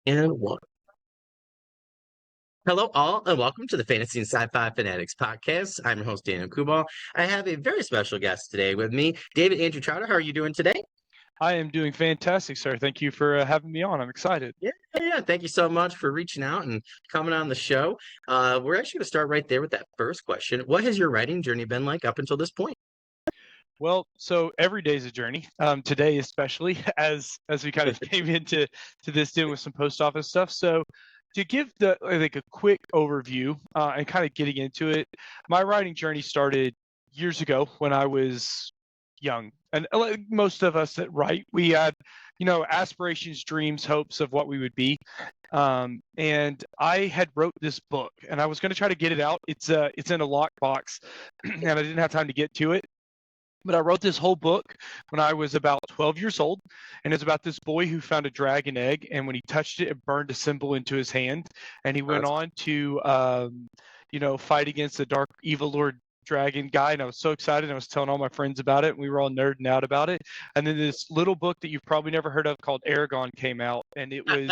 And one. Hello, all, and welcome to the Fantasy and Sci-Fi Fanatics podcast. I'm your host, Daniel Coolbaugh. I have a very special guest today with me, David Andrew Trotter. How are you doing today? I am doing fantastic, sir. Thank you for having me on. I'm excited. Yeah. Thank you so much for reaching out and coming on the show. We're actually going to start right there with that first question. What has your writing journey been like up until this point? Well, so every day is a journey. Today, especially as we kind of came into this dealing with some post office stuff. So, to give a quick overview and kind of getting into it, my writing journey started years ago when I was young, and like most of us that write, we had aspirations, dreams, hopes of what we would be. And I had wrote this book, and I was going to try to get it out. It's in a lockbox, and I didn't have time to get to it. But I wrote this whole book when I was about 12 years old, and it's about this boy who found a dragon egg, and when he touched it, it burned a symbol into his hand, and he went on to, fight against the dark evil lord dragon guy. And I was so excited. I was telling all my friends about it, and we were all nerding out about it. And then this little book that you've probably never heard of called Aragon came out, and it was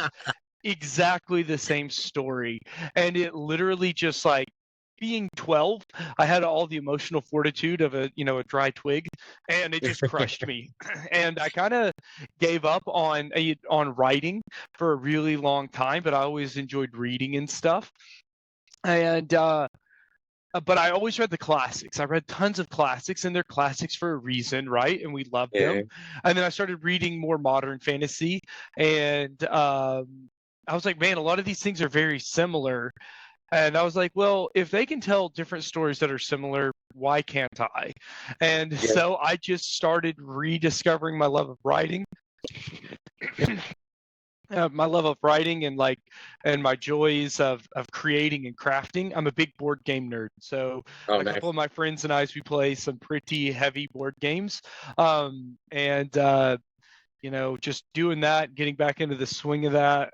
exactly the same story. And it literally just like, being 12, I had all the emotional fortitude of a dry twig, and it just crushed me. And I kind of gave up on writing for a really long time, but I always enjoyed reading and stuff. And but I always read the classics. I read tons of classics, and they're classics for a reason, right? And we love them. And then I started reading more modern fantasy, and I was like, man, a lot of these things are very similar. And I was like, well, if they can tell different stories that are similar, why can't I? And so I just started rediscovering my love of writing. My love of writing and my joys of creating and crafting. I'm a big board game nerd. So couple of my friends and I, we play some pretty heavy board games. Just doing that, getting back into the swing of that.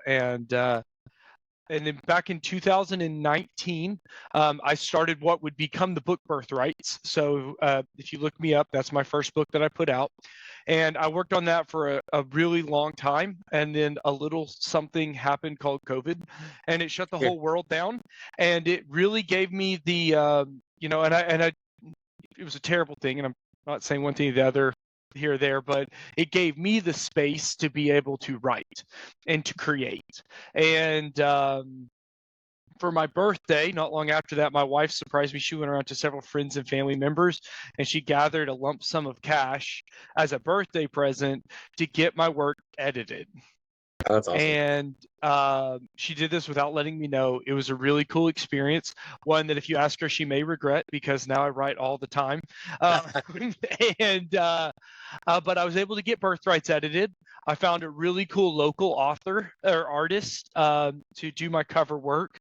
And then back in 2019, I started what would become the book Birthrights. So if you look me up, that's my first book that I put out. And I worked on that for a really long time. And then a little something happened called COVID, and it shut the whole world down. And it really gave me the, it was a terrible thing. And I'm not saying one thing or the other here or there, but it gave me the space to be able to write and to create. And for my birthday, not long after that, my wife surprised me. She went around to several friends and family members, and she gathered a lump sum of cash as a birthday present to get my work edited. Oh, that's awesome. And she did this without letting me know. It was a really cool experience. One that if you ask her, she may regret, because now I write all the time. But I was able to get Birthrights edited. I found a really cool local author or artist to do my cover work.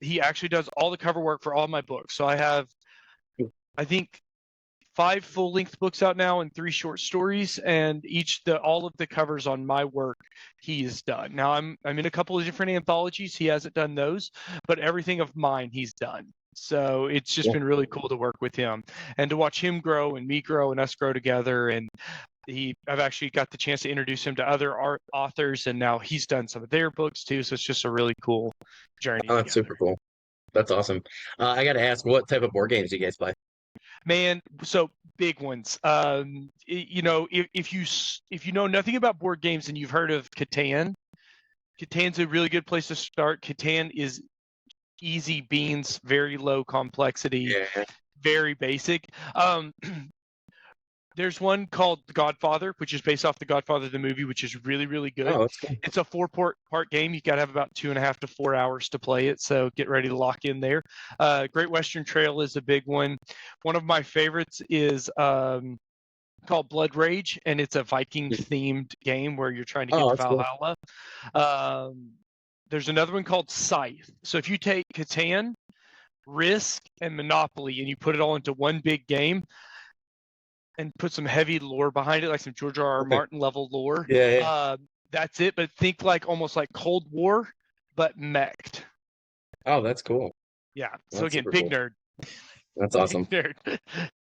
He actually does all the cover work for all my books. So I have, I think, 5 full-length books out now and 3 short stories, and all of the covers on my work he's done. Now I'm in a couple of different anthologies. He hasn't done those, but everything of mine he's done. So it's just been really cool to work with him and to watch him grow and me grow and us grow together. And I've actually got the chance to introduce him to other art authors, and now he's done some of their books too. So it's just a really cool journey. Oh, that's super cool. That's awesome. I got to ask, what type of board games do you guys play? Man, so big ones. If you know nothing about board games and you've heard of Catan, Catan's a really good place to start. Catan is easy beans, very low complexity, very basic. There's one called The Godfather, which is based off The Godfather, the movie, which is really, really good. Oh, that's cool. It's a 4-part game. You got to have about 2.5 to 4 hours to play it. So get ready to lock in there. Great Western Trail is a big one. One of my favorites is called Blood Rage, and it's a Viking-themed game where you're trying to get to Valhalla. Cool. There's another one called Scythe. So if you take Catan, Risk, and Monopoly, and you put it all into one big game, and put some heavy lore behind it, like some George R.R. Martin level lore. That's it. But think almost like Cold War, but mech'd. Oh, that's cool. Yeah. So again, big nerd. That's awesome. Nerd.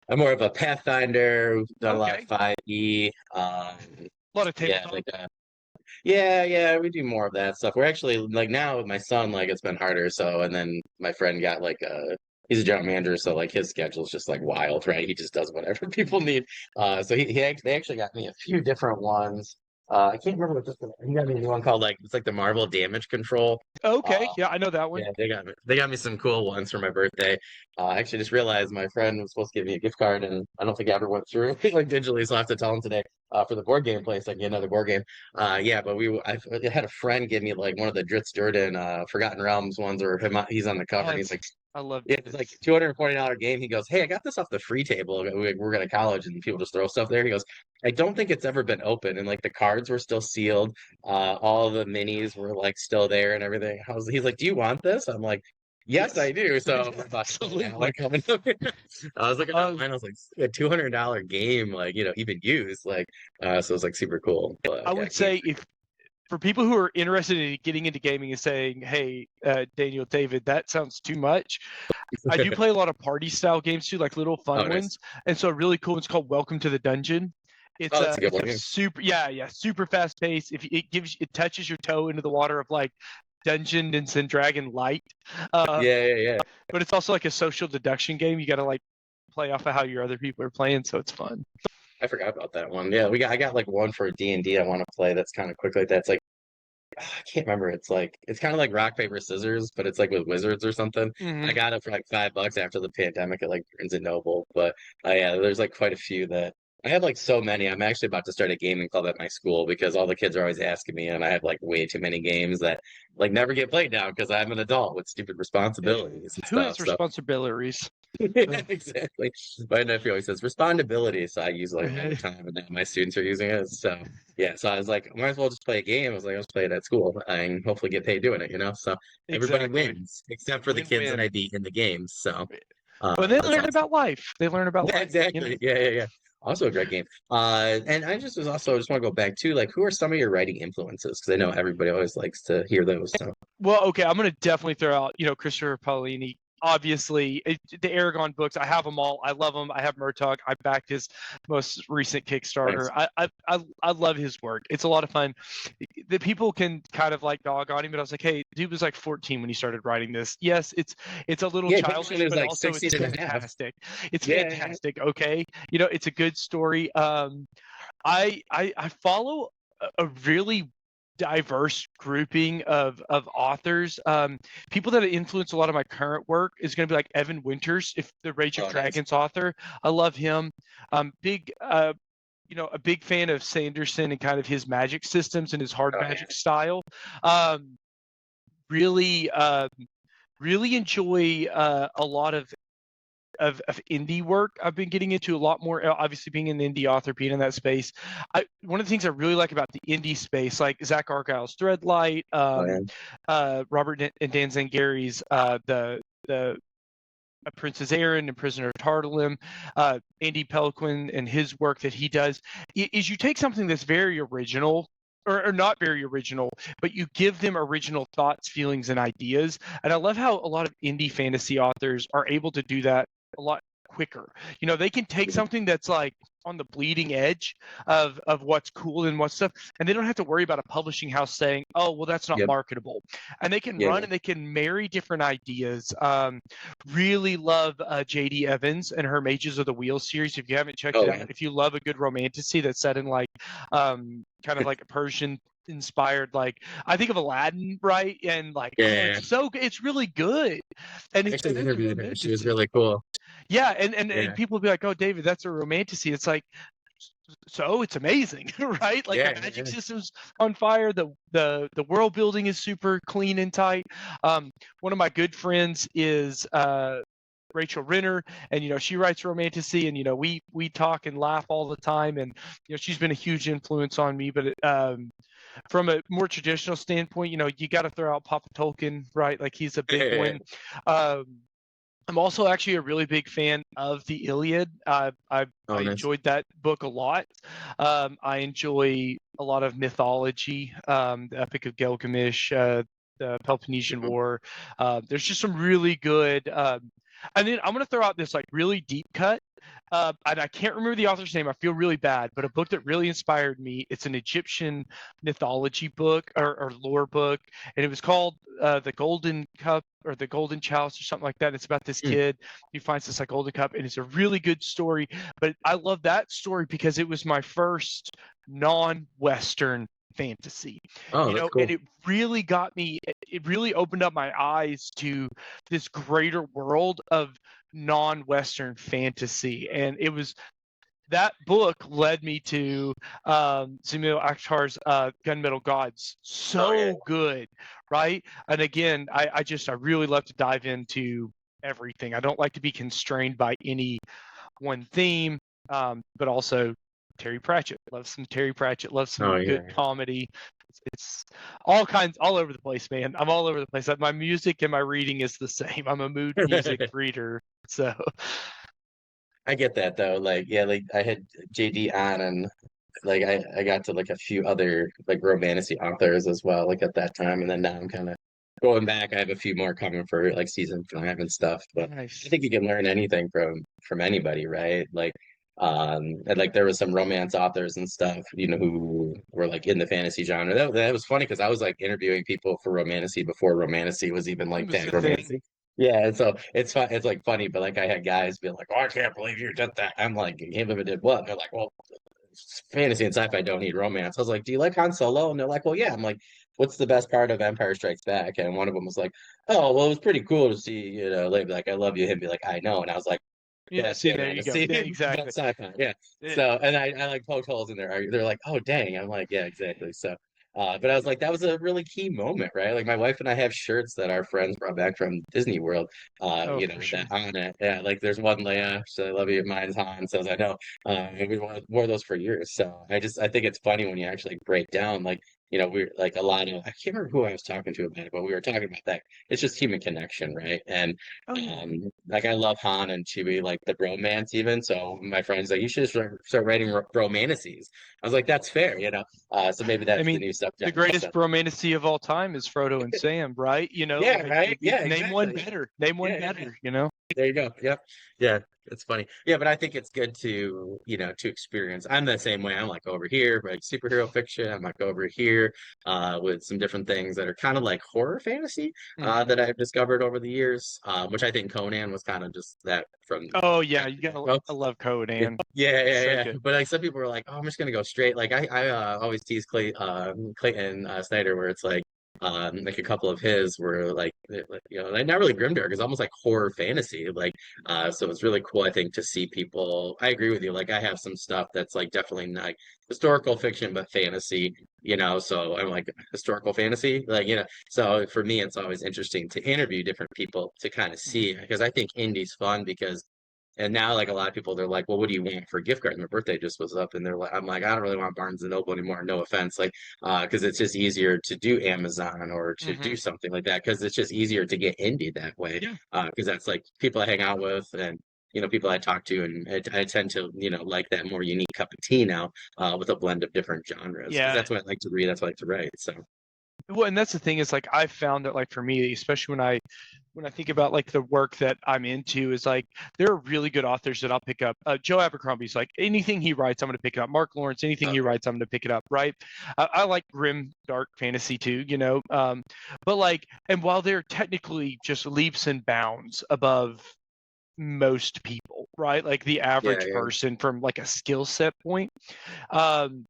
I'm more of a Pathfinder. Done a lot of 5e. A lot of tabletop. Yeah, we do more of that stuff. We're actually like now with my son, like it's been harder. So, and then my friend got like he's a general manager, so like his schedule's just like wild, right? He just does whatever people need. So they actually got me a few different ones. I can't remember what this one. He got me a new one called like it's like the Marvel Damage Control. Okay, Uh, yeah, I know that one. yeah, they got me some cool ones for my birthday. I actually just realized my friend was supposed to give me a gift card, and I don't think I ever went through like digitally, so I have to tell him today for the board game place. I can get another board game. Yeah, but I had a friend give me like one of the Dritz Durden Forgotten Realms ones, or he's on the cover, Oh, and he's like, I love yeah, it's like this. $240 game. He goes, "Hey, I got this off the free table. We're going to college, and people just throw stuff there." He goes, "I don't think it's ever been open, and like the cards were still sealed. All the minis were like still there and everything." He's like, "Do you want this?" I'm like, "Yes, I Yes, do." So we're about to play that one absolutely. coming up. I was looking Uh, online. I was like, "A $200 game, like even used, like." So it's like super cool. I Yeah, would say if for people who are interested in getting into gaming and saying, "Hey, Daniel, David, that sounds too much," I do play a lot of party style games too, like little oh, fun nice. ones. And so a really cool one's called Welcome to the Dungeon. Oh, that's a good It's one. a Yeah. super super fast pace. If it touches your toe into the water of like Dungeons and Dragon Light. Uh, Yeah. but it's also like a social deduction game. You got to like play off of how your other people are playing, so it's fun. I forgot about that one. Yeah, I got like one for D&D I want to play that's kind of quick like that. It's like I can't remember. It's kind of like rock, paper, scissors, but it's like with wizards or something. I Hmm. got it for like $5 after the pandemic at like Barnes and Noble. But yeah, there's like quite a few that I have like so many. I'm actually about to start a gaming club at my school because all the kids are always asking me, and I have like way too many games that like never get played now because I'm an adult with stupid responsibilities and Who stuff. has So responsibilities? yeah, exactly. My nephew always says respondability, so I use it like all the Uh, time, and now my students are using it. So yeah, so I was like, might as well just play a game. I was like, I'll just play it at school and hopefully get paid doing it, So everybody exactly. wins except for the kids that Win-win. I beat in the games. So But they that's learn awesome. about life. They learn about Yeah, life. exactly. Yeah. Also a great game. And I just just want to go back to like, who are some of your writing influences? Because I know everybody always likes to hear those. So Well, okay, I'm gonna definitely throw out, Christopher Paolini. Obviously, the Aragon books, I have them all. I love them. I have Murtaugh. I backed his most recent Kickstarter. nice. I love his work. It's a lot of fun. The people can kind of like dog on him, but I was like, hey, dude was like 14 when he started writing this. Yes, it's a little Yeah, he published when childish, he was but like also it's 16 and a half. fantastic. It's Yeah. fantastic. Okay, it's a good story. I follow a really diverse grouping of authors. People that influence a lot of my current work is going to be like Evan Winters, if the Rage of Oh, nice. Dragons author. I love him. Big a big fan of Sanderson and kind of his magic systems and his hard Oh, yeah. magic style. Um, really really enjoy a lot of indie work. I've been getting into a lot more, obviously being an indie author, being in that space. One of the things I really like about the indie space, like Zach Argyle's Threadlight, Oh, yeah. Robert and Dan Zangari's the Princess Aaron and Prisoner of Tartalum, Andy Peliquin and his work that he does, is you take something that's very original, or not very original, but you give them original thoughts, feelings, and ideas. And I love how a lot of indie fantasy authors are able to do that a lot quicker. They can take something that's like on the bleeding edge of what's cool and what's stuff, and they don't have to worry about a publishing house saying, oh, well, that's not Yep. marketable. And they can Yeah. run and they can marry different ideas. Really love JD Evans and her Mages of the Wheel series. If you haven't checked Oh, it yeah. out, if you love a good romantasy that's set in like kind of like a Persian inspired, like I think of Aladdin, right? And like, Yeah. it's really good, and I it's actually set as a interviewed her. She was romantasy. really cool. Yeah, and Yeah. people will be like, oh, David, that's a romantasy. It's like, so it's amazing, right? Like the magic Yeah. system's on fire. The world building is super clean and tight. One of my good friends is Rachel Renner, and she writes romantasy, and we talk and laugh all the time, and she's been a huge influence on me. But from a more traditional standpoint, you got to throw out Papa Tolkien, right? Like he's a big Yeah. one. I'm also actually a really big fan of the Iliad. I Oh, nice. enjoyed that book a lot. I enjoy a lot of mythology, the Epic of Gilgamesh, the Peloponnesian Mhm. War. There's just some really good And then I'm going to throw out this like really deep cut. And I can't remember the author's name. I feel really bad, but a book that really inspired me. It's an Egyptian mythology book or lore book, and it was called The Golden Cup or The Golden Chalice or something like that. It's about this kid. He finds this like golden cup, and it's a really good story. But I love that story because it was my first non-Western fantasy, Oh, you that's know, cool. and it really got me, it really opened up my eyes to this greater world of non-Western fantasy. And it was that book led me to Samuel Akhtar's Gunmetal Gods. So good, right? And again, I really love to dive into everything. I don't like to be constrained by any one theme, but also Terry Pratchett. Love some Terry Pratchett. Love some Oh good yeah. comedy. It's all kinds, all over the place, man. I'm all over the place. My music and my reading is the same. I'm a mood music reader, so. I get that though. Like, yeah, like I had JD on, and like I got to like a few other like romantasy authors as well, like at that time. And then now I'm kind of going back. I have a few more coming for like season 5 and stuff. But I Nice. think you can learn anything from anybody, right? Like, and like there was some romance authors and stuff, you know, who were like in the fantasy genre. That was funny because I was like interviewing people for romantasy before romantasy was even It like was that the thing. romantasy. Yeah, and so it's fun. It's like funny, but like I had guys be like, "Oh, I can't believe you did that." I'm like, "You can't believe I did what?" And they're like, "Well, fantasy and sci-fi don't need romance." I was like, "Do you like Han Solo?" And they're like, "Well, yeah." I'm like, "What's the best part of Empire Strikes Back?" And one of them was like, "Oh, well, it was pretty cool to see, you know, like I love you." Him be like, "I know," and I was like, Yeah, "That's see, there you go. fantasy, Yeah, but exactly. sci-fi, yeah." Eh, So, and I like poked holes in their argument. They're like, "Oh, dang." I'm like, "Yeah, exactly." So. But I was like, that was a really key moment, right? Like my wife and I have shirts that our friends brought back from Disney World, oh, you know, for with sure. that on it. Yeah, like there's one Leia, so I love you, mine's Han, says I know. And we wore those for years. So I think it's funny when you actually break down, like, you know, we're like a lot of, I can't remember who I was talking to about it, but we were talking about that. It's just human connection, right? And Oh yeah. like I love Han and Chewie, like the bromance even. So my friend's like, you should start writing romances. I was like, that's fair, you know. So maybe I that's the mean, new the subject. greatest romantasy of all time is Frodo and Sam, right? You know, Yeah, like right. Yeah, name one exactly. better. Name one Yeah, yeah. better. You know. There you go. Yep. Yeah, it's funny. Yeah, but I think it's good to, you know, to experience. I'm the same way. I'm like over here, like superhero fiction. I'm like over here, with some different things that are kind of like horror fantasy, Hmm. that I've discovered over the years. Which I think Conan was kind of just that from Oh yeah, that. you gotta. Well, I love Conan. yeah, yeah, So yeah. good. But like some people are like, oh, I'm just gonna go straight. Like I always tease Clayton Snyder, where it's like a couple of his were like, you know, like not really grimdark. It's almost like horror fantasy. Like, so it's really cool, I think, to see people. I agree with you. Like I have some stuff that's like definitely not like historical fiction, but fantasy. You know, so I'm like historical fantasy, like you know. So for me, it's always interesting to interview different people to kind of Mhm. see because I think indie's fun because and now, like a lot of people, they're like, "Well, what do you want for a gift card?" And my birthday just was up, and they're like, "I'm like, I don't really want Barnes and Noble anymore. No offense, like, because it's just easier to do Amazon or to do Mhm. something like that because it's just easier to get indie that way. Yeah. Because that's like people I hang out with and you know people I talk to, and I tend to you know like that more unique cup of tea now with a blend of different genres because Yeah. that's what I like to read. That's what I like to write. So Well, and that's the thing is like I found that like for me, especially when I think about like the work that I'm into, is like there are really good authors that I'll pick up. Joe Abercrombie's like anything he writes, I'm going to pick it up. Mark Lawrence, anything he okay, writes, I'm going to pick it up. Right? I like grim, dark fantasy too, you know. But like, and while they're technically just leaps and bounds above most people, right? Like the yeah, average yeah, person from like a skill set point. Um,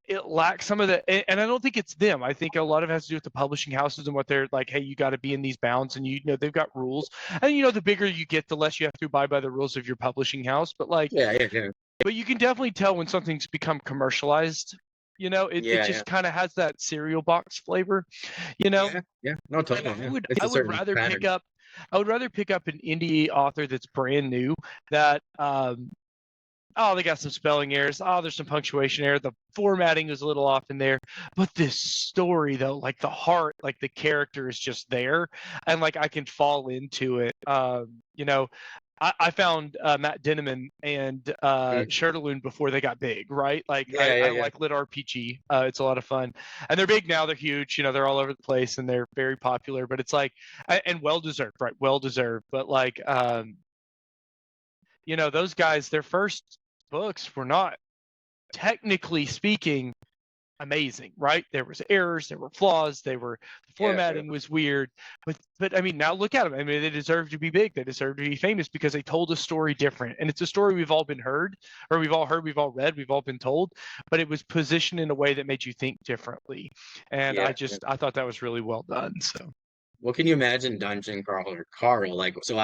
it lacks some of the, and I don't think it's them. I think a lot of it has to do with the publishing houses and what they're like, hey, you got to be in these bounds, and you know they've got rules, and you know the bigger you get, the less you have to abide by the rules of your publishing house. But like, yeah, yeah, yeah, but you can definitely tell when something's become commercialized. You know, it yeah, yeah, just kind of has that cereal box flavor. You know, yeah, yeah. No, and totally. Yeah, it's I a would certain rather pick pattern. up. I would rather pick up an indie author that's brand new that oh, they got some spelling errors. Oh, there's some punctuation error. The formatting is a little off in there. But this story, though, like the heart, like the character is just there. And like I can fall into it. You know, I found Matt Dinneman and Mm. Sherderloon before they got big, right? Like Yeah. I like Lit RPG. It's a lot of fun, and they're big now. They're huge. They're all over the place and they're very popular. But it's like, and well deserved, right? Well deserved. But like, those guys, their first books were not, technically speaking, amazing, right? There was errors, there were flaws, the formatting was weird, but I mean, now look at them. I mean, they deserve to be big, they deserve to be famous because they told a story different, and it's a story we've all read, we've all read, we've all been told, but it was positioned in a way that made you think differently, and Yeah. I thought that was really well done. So Well, can you imagine Dungeon Carl? Like, so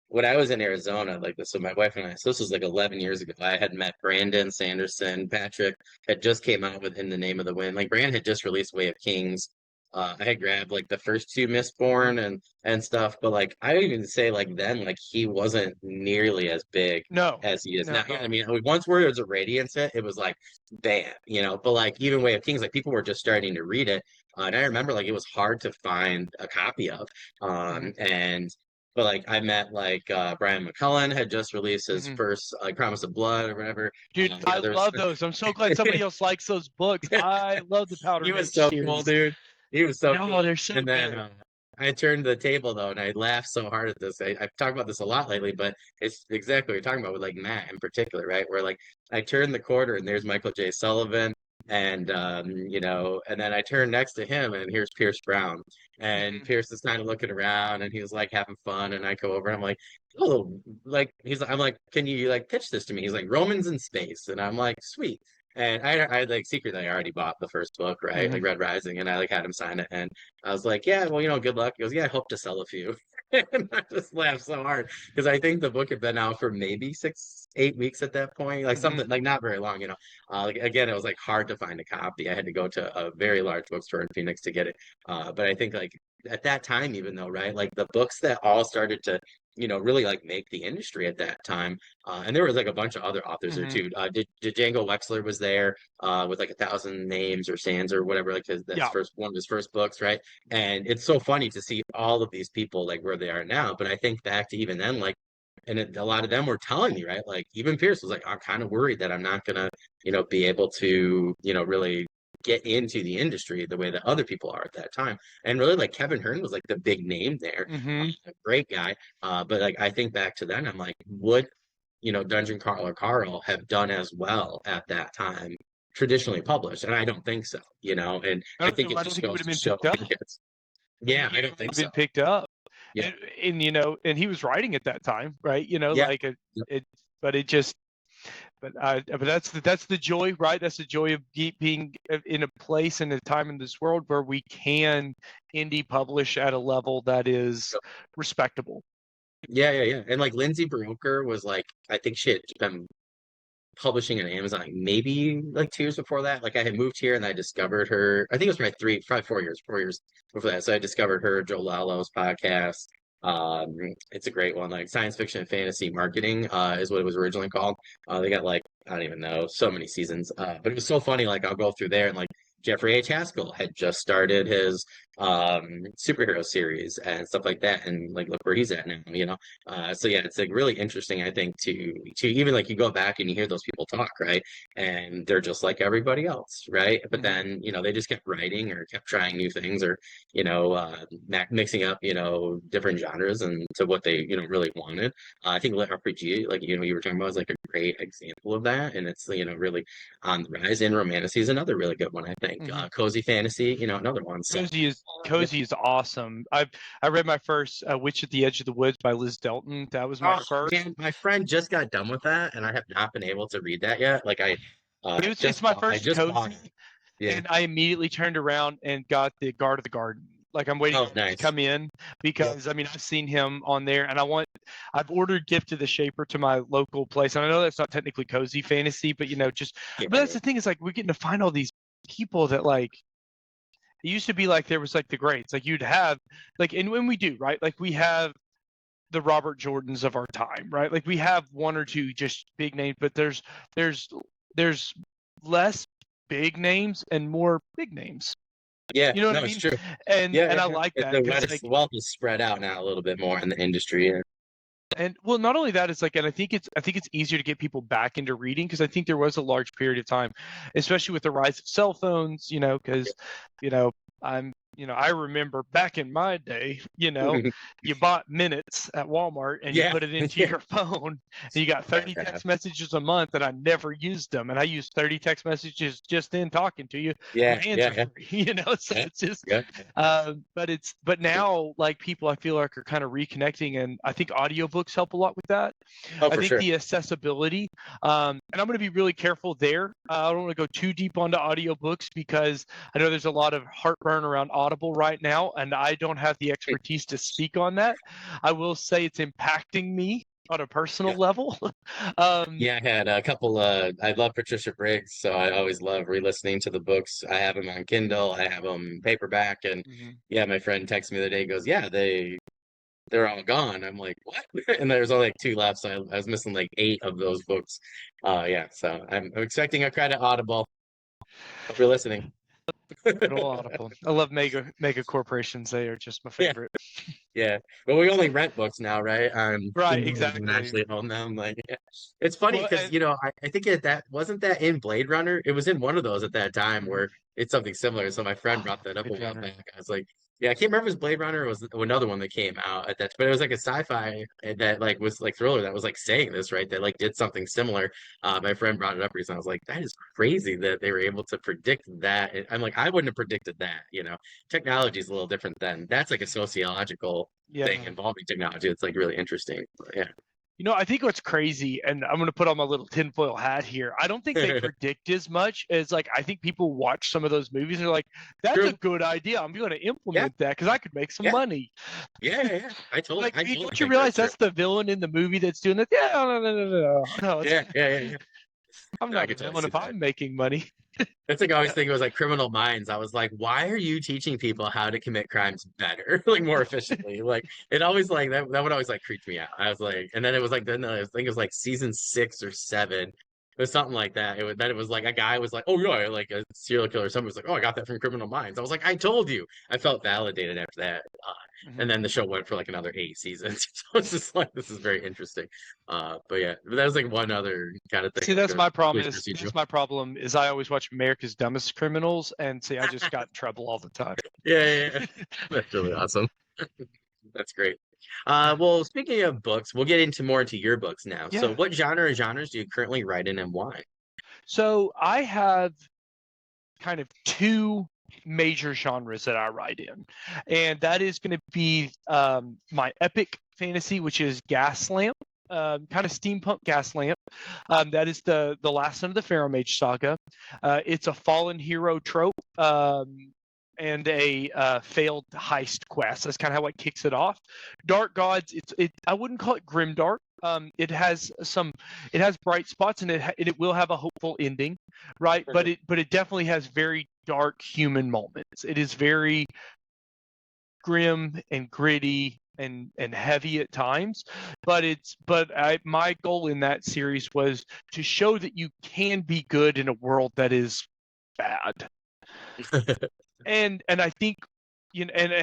when I was in Arizona, like this, so my wife and I, so this was like 11 years ago, I had met Brandon Sanderson. Patrick had just came out with In the Name of the Wind. Like, Brandon had just released Way of Kings. I had grabbed like the first two Mistborn and stuff, but like, I would even say like then, like, he wasn't nearly as big no, as he is no, now. I mean, once where there was a Radiance hit, it was like, bam, but like, even Way of Kings, like, people were just starting to read it. And I remember like it was hard to find a copy of. And but like I met like Brian McCullen had just released his first like Promise of Blood or whatever. dude, I love those. I'm so glad somebody else likes those books. I love the Powder He was Mage so series. cool, dude. He was so No, cool. they're so And then good. I turned the table though, and I laughed so hard at this. I've talked about this a lot lately, but it's exactly what you're talking about with like Matt in particular, right? Where like I turned the corner and there's Michael J. Sullivan, and and then I turned next to him and here's Pierce Brown. And Mhm. Pierce is kind of looking around and he was like having fun, and I go over and I'm like, oh, like I'm like, can you like pitch this to me? He's like, Romans in Space, and I'm like, sweet. And I like secretly I already bought the first book, right? Like Mhm. Red Rising, and I like had him sign it. And I was like, yeah, well, good luck. He goes, yeah, I hope to sell a few. And I just laughed so hard because I think the book had been out for maybe 6, 8 weeks at that point, like Mhm. something like not very long. Like again, it was like hard to find a copy. I had to go to a very large bookstore in Phoenix to get it. But I think like at that time, even though, right, like the books that all started to really like make the industry at that time. And there was like a bunch of other authors there Mhm. too. Django Wexler was there with like 1,000 names or sands or whatever, like that's Yeah. first one of his first books, right? And it's so funny to see all of these people like where they are now. But I think back to even then, like, and a lot of them were telling me, right? Like even Pierce was like, I'm kind of worried that I'm not gonna, be able to, really get into the industry the way that other people are at that time. And really, like Kevin Hearn was like the big name there, Mhm. a great guy. But like I think back to then, I'm like, would Dungeon Carl or Carl have done as well at that time, traditionally published? And I don't think so. And I think it I don't just think it would goes have to been show, picked up. like it's, I don't yeah, think I it don't would think have so. been picked up. Yeah, And he was writing at that time, right? yeah, It, but it just, but that's the joy, right? That's the joy of being in a place and a time in this world where we can indie publish at a level that is respectable. yeah. And like Lindsay Broker was like, I think she had been publishing on Amazon like maybe like 2 years before that. Like I had moved here and I discovered her. I think it was probably 4 years before that. So I discovered her, Joe Lalo's podcast. It's a great one. Like science fiction and fantasy marketing is what it was originally called. They got like I don't even know so many seasons. But it was so funny. Like I'll go through there and like Jeffrey H. Haskell had just started his superhero series and stuff like that, and like look where he's at now. So yeah, it's like really interesting, I think, to even like you go back and you hear those people talk, right? And they're just like everybody else, right? But Mm-hmm. then, they just kept writing or kept trying new things or, mixing up, different genres and to what they, really wanted. I think Lit RPG, like, you were talking about is like a great example of that. And it's, really on the rise. In Romantasy is another really good one, I think. Mm-hmm. Cozy Fantasy, another one. So yeah. Cozy is awesome. I read my first Witch at the Edge of the Woods by Liz Delton. That was my Oh first. man, my friend just got done with that, and I have not been able to read that yet. Like It's my I first just bought Cozy, it. Yeah. and I immediately turned around and got the Guard of the Garden. Like I'm waiting Oh, for him to nice. come in Yeah. because I mean I've seen him on there, and I've ordered Gift of the Shaper to my local place, and I know that's not technically cozy fantasy, but Yeah. but that's the thing is like we're getting to find all these people that like it used to be like there was like the greats, like you'd have like, and when we do right, like we have the Robert Jordans of our time, right? Like we have one or two just big names, but there's less big names and more big names. Yeah. You know what No, I it's mean? true. And Yeah. I Yeah. like that The because like wealth is spread out now a little bit more in the industry. And well, not only that, it's like, and I think it's easier to get people back into reading, because I think there was a large period of time, especially with the rise of cell phones, because, you know, I remember back in my day, you bought minutes at Walmart and you Yeah. put it into Yeah. your phone, and you got 30 text messages a month, and I never used them. And I used 30 text messages just in talking to you. Yeah. My hands Yeah. are Yeah. free, so Yeah. it's just, Yeah. but now, like, people I feel like are kind of reconnecting, and I think audiobooks help a lot with that. Oh, I for think sure. the accessibility, and I'm going to be really careful there. I don't want to go too deep onto audiobooks, because I know there's a lot of heartburn around Audible right now, and I don't have the expertise to speak on that. I will say it's impacting me on a personal level. um, Yeah, I had a couple I love Patricia Briggs, so I always love re-listening to the books. I have them on Kindle, I have them paperback, and mhm. yeah, my friend texted me the other day, he goes, "Yeah, they're all gone." I'm like, "What?" And there's only like two left, so I was missing like eight of those books. Yeah, so I'm expecting a credit Audible. Hope you're listening. Little Audible. I love mega corporations. They are just my Yeah. favorite. Yeah, but we only rent books now, right? Right, We don't even exactly. actually own them. Like, yeah. It's funny Well, because and, I think that wasn't that in Blade Runner. It was in one of those at that time mhm. where it's something similar. So my friend brought that up a Blade while Runner. back. I was like, yeah, I can't remember if it was Blade Runner or it was another one that came out at that, but it was like a sci-fi that like was like thriller that was like saying this, right? That like did something similar. My friend brought it up recently. I was like, that is crazy that they were able to predict that. I'm like, I wouldn't have predicted that. Technology is a little different than that's like a sociological thing Yeah. involving technology. It's like really interesting. But yeah. I think what's crazy, and I'm going to put on my little tinfoil hat here. I don't think they predict as much as, like, I think people watch some of those movies and they're like, that's a True. good idea. I'm going to Yeah. implement that because I could make some Yeah. money. Yeah. Yeah. Yeah. Like, I totally don't you think realize that's true. that's the villain in the movie that's doing that? Yeah, no, no, no, no, no. No, it's, Yeah. Yeah. Yeah. Yeah. I'm No, I not a could totally villain see if that. I'm making money. That's like I always think it was like Criminal Minds. I was like, why are you teaching people how to commit crimes better, like more efficiently? Like it always like that would always like creep me out. I was like, and then it was like then I think it was like season 6 or 7. It was something like that. It was like a guy was like, oh yeah, like a serial killer. Somebody was like, oh, I got that from Criminal Minds. I was like, I told you. I felt validated after that. And Mhm. then the show went for like another 8 seasons. So it's just like this is very interesting. But yeah, that was like one other kind of thing. See, Like that's my problem. police procedural. Is I always watch America's Dumbest Criminals, and see, I just got in trouble all the time. Yeah, yeah, yeah. That's really awesome. That's great. Well, speaking of books, we'll get into more into your books now. So, Yeah. what genre or genres do you currently write in and why? So I have kind of two major genres that I write in, and that is going to be my epic fantasy, which is Gaslamp. Kind of steampunk Gaslamp. That is the last son of the Pharaoh Mage saga. It's a fallen hero trope, and a failed heist quest. That's kind of how it kicks it off. Dark Gods. I wouldn't call it grimdark. It has bright spots, and it will have a hopeful ending, right? But it definitely has very dark human moments. It is very grim and gritty and heavy at times, my goal in that series was to show that you can be good in a world that is bad. And I think, you know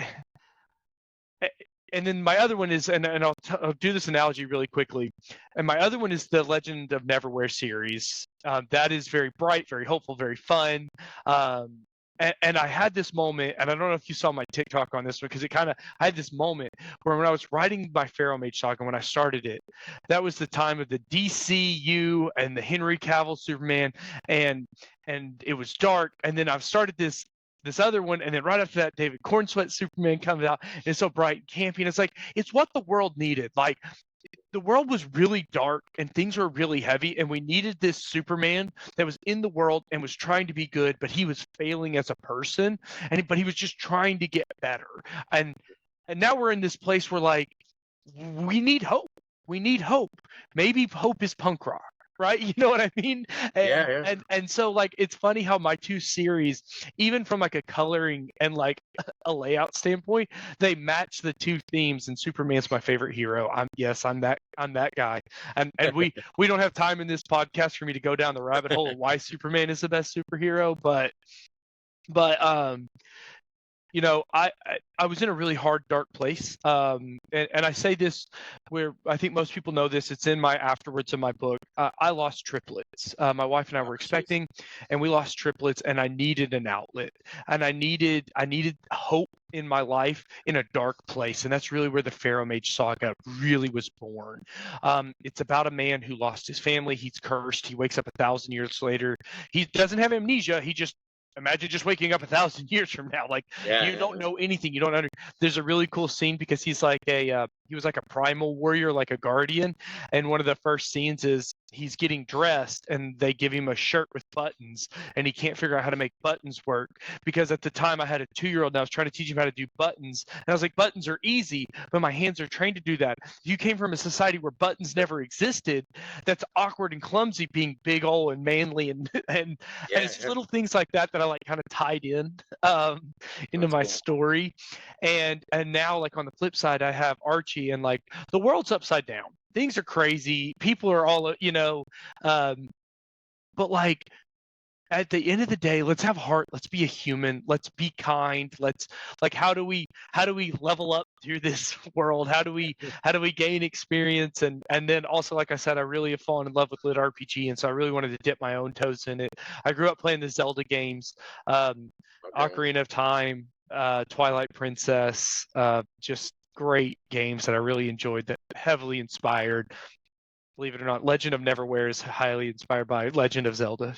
and then my other one is, and I'll do this analogy really quickly. And my other one is the Legend of Neverwhere series. That is very bright, very hopeful, very fun. And I had this moment, and I don't know if you saw my TikTok on this one, because I had this moment where when I was writing my Pharaoh Mage saga, when I started it, that was the time of the DCU and the Henry Cavill Superman, and it was dark. And then I've started this other one, and then right after that, David Cornsweat Superman comes out, and it's so bright and campy, and it's what the world needed. Like, the world was really dark and things were really heavy, and we needed this Superman that was in the world and was trying to be good, but he was failing as a person, but he was just trying to get better. And now we're in this place where, like, we need hope. We need hope. Maybe hope is punk rock, right? You know what I mean? Yeah, And yeah. and so, like, it's funny how my two series, even from like a coloring and like a layout standpoint, they match the two themes. And Superman's my favorite hero. I'm that guy. And we don't have time in this podcast for me to go down the rabbit hole of why Superman is the best superhero, but I was in a really hard, dark place. And I say this where I think most people know this. It's in my afterwards in my book. I lost triplets. My wife and I Oh, were jeez. expecting, and we lost triplets, and I needed an outlet, and I needed hope in my life in a dark place, and that's really where the Pharaoh Mage saga really was born. It's about a man who lost his family. He's cursed. He wakes up 1,000 years later. He doesn't have amnesia. He just imagine just waking up 1,000 years from now. Like Yeah, you don't know anything. You don't under. There's a really cool scene because he was like a primal warrior, like a guardian. And one of the first scenes is he's getting dressed and they give him a shirt with buttons and he can't figure out how to make buttons work because at the time I had a 2-year-old and I was trying to teach him how to do buttons and I was like, buttons are easy, but my hands are trained to do that. You came from a society where buttons never existed. That's awkward and clumsy, being big old and manly and yeah, it's just yeah. little things like that that I like kind of tied in into That's my cool. story. And now like on the flip side, I have Archie and like the world's upside down. Things are crazy. People are all but like at the end of the day, let's have heart. Let's be a human. Let's be kind. Let's like how do we level up through this world? How do we gain experience? And then also, like I said, I really have fallen in love with lit RPG, and so I really wanted to dip my own toes in it. I grew up playing the Zelda games, Okay. Ocarina of Time, Twilight Princess, just great games that I really enjoyed that heavily inspired. Believe it or not, Legend of Neverwhere is highly inspired by Legend of Zelda.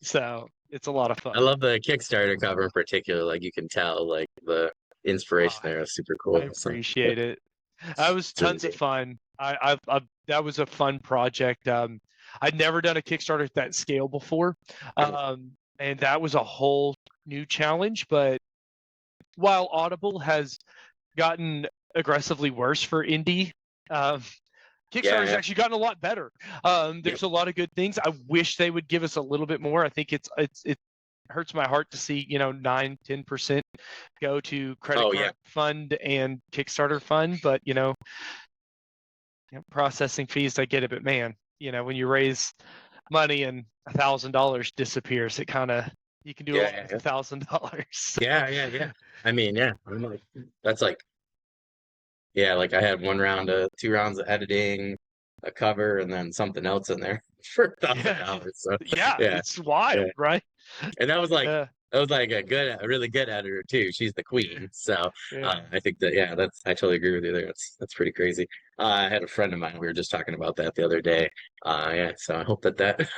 So it's a lot of I fun. love the Kickstarter cover in particular. Like you can tell, like the Oh, inspiration there is super I cool. So yeah, appreciate it. That was it's really tons of neat. fun. That was a fun project. I'd never done a Kickstarter at that scale before, and that was a whole new challenge. But while Audible has gotten aggressively worse for indie, um, Yeah, Kickstarter has yeah, actually gotten a lot better. yep. There's a lot of good things. I wish they would give us a little bit more. I think it hurts my heart to see 9-10% go to credit Oh yeah, card fund and Kickstarter fund, but processing fees I get it, but man, when you raise money and $1,000 disappears, it kind of you can do a yeah, lot yeah, with yeah, $1,000. yeah, yeah, yeah. I mean, yeah, I'm like, that's like, yeah, like I had 2 rounds of editing, a cover, and then something else in there for a thousand Yeah, dollars. So yeah, yeah, it's yeah. wild, right? And Yeah, that was like a really good editor too. She's the queen. So yeah. I think that yeah, I totally agree with you there. That's pretty crazy. I had a friend of mine. We were just talking about that the other day. Yeah, so I hope that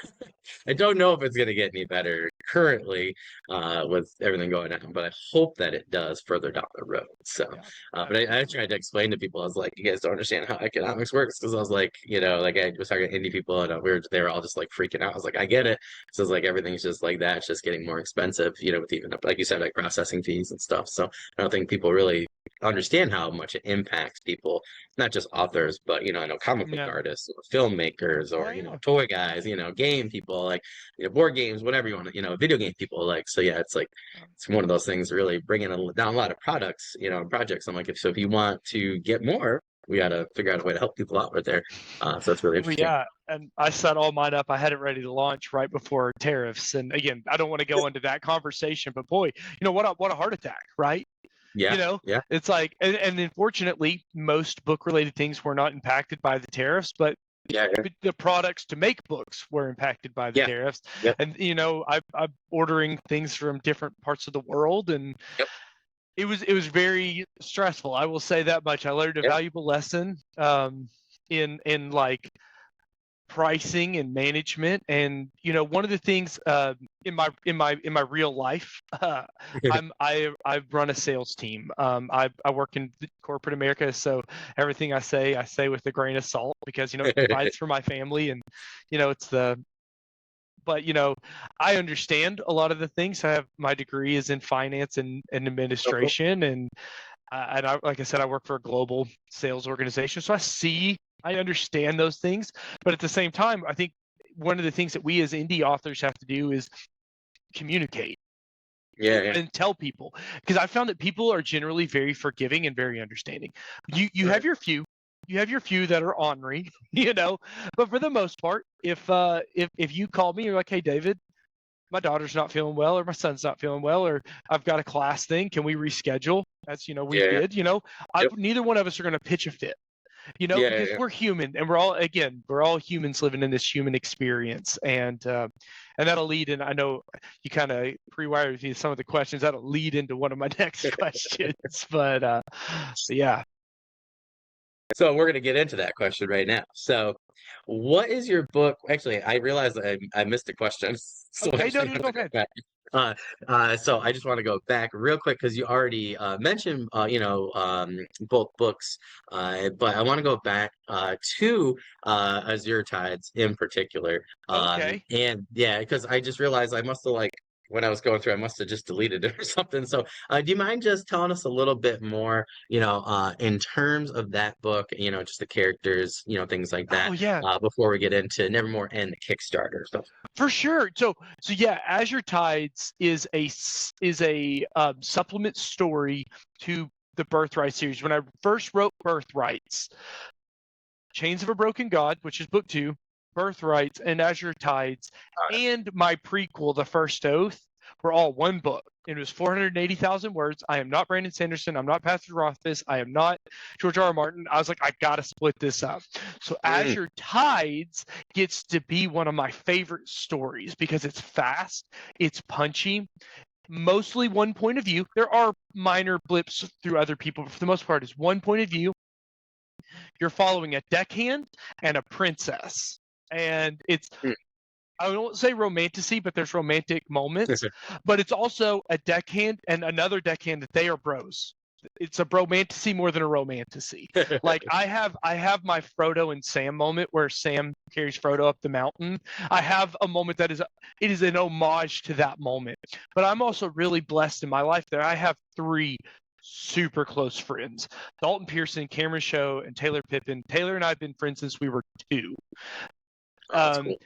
I don't know if it's gonna get any better currently with everything going on, but I hope that it does further down the road. So, Yeah, but I absolutely. tried to explain to people. I was like, you guys don't understand how economics works because I was like, like I was talking to indie people and they were all just like freaking out. I was like, I get it. So it's like everything's just like that. It's just getting more expensive, with even like you said, like processing fees and stuff. So I don't think people really understand how much it impacts people, not just authors, but I know comic book No. artists or filmmakers or Oh yeah. toy guys, game people, like board games, whatever you want to, video game people, like. So yeah, it's like it's one of those things really bringing down a lot of products, projects. I'm like, if you want to get more, we got to figure out a way to help people out right there. So it's really Well, interesting. yeah, and I set all mine up. I had it ready to launch right before tariffs. And again, I don't want to go into that conversation, but boy, what a heart attack, right? You Yeah, know, yeah, it's like, and unfortunately, most book-related things were not impacted by the tariffs, but yeah, yeah, the products to make books were impacted by the yeah, tariffs. yep, And I'm ordering things from different parts of the world, and yep, it was very stressful. I will say that much. I learned a yep. valuable lesson in like pricing and management. And one of the things in my real life, I run a sales team. I work in corporate America, so everything I say with a grain of salt because it provides for my family. And it's the but I understand a lot of the things. I have my degree is in finance and So cool. administration. And like I said, I work for a global sales organization, so I understand those things. But at the same time, I think one of the things that we as indie authors have to do is communicate Yeah, yeah, and tell people, because I found that people are generally very forgiving and very understanding. You right. have your few. You have your few that are ornery, but for the most part, if you call me, you're like, "Hey, David, my daughter's not feeling well, or my son's not feeling well, or I've got a class thing. Can we reschedule? That's, we Yeah. did, Yep. neither one of us are going to pitch a fit, Yeah. because Yeah. we're human, and we're all humans living in this human experience. And that'll lead in, I know you kind of pre-wired with me some of the questions that'll lead into one of my next questions, but yeah. So we're going to get into that question right now. So, what is your book? Actually, I realized I missed a question, so I Okay, no, actually no, have go to go ahead. back. So I just want to go back real quick because you already mentioned, both books, but I want to go back to Azure Tides in particular. Okay. And yeah, because I just realized I must have like when I was going through, I must have just deleted it or something. So, do you mind just telling us a little bit more, in terms of that book, just the characters, things like Oh that, yeah, before we get into Nevermore and the Kickstarter stuff? for sure. So yeah, Azure Tides is a supplement story to the Birthright series. When I first wrote Birthrights, Chains of a Broken God, which is book 2, Birthrights, and Azure Tides, and my prequel, The First Oath, were all one book. It was 480,000 words. I am not Brandon Sanderson. I'm not Pastor Rothfuss. I am not George R. R. Martin. I was like, I gotta split this up. So Mm, Azure Tides gets to be one of my favorite stories because it's fast, it's punchy, mostly one point of view. There are minor blips through other people, but for the most part, it's one point of view. You're following a deckhand and a princess, and it's, mm. I won't say romanticy, but there's romantic moments. But it's also a deckhand and another deckhand that they are bros. It's a bromanticy more than a romanticy. Like I have my Frodo and Sam moment where Sam carries Frodo up the mountain. I have a moment that it is an homage to that moment. But I'm also really blessed in my life that I have 3 super close friends: Dalton Pearson, Cameron Show, and Taylor Pippin. Taylor and I have been friends since we were 2. Oh, that's Um, cool.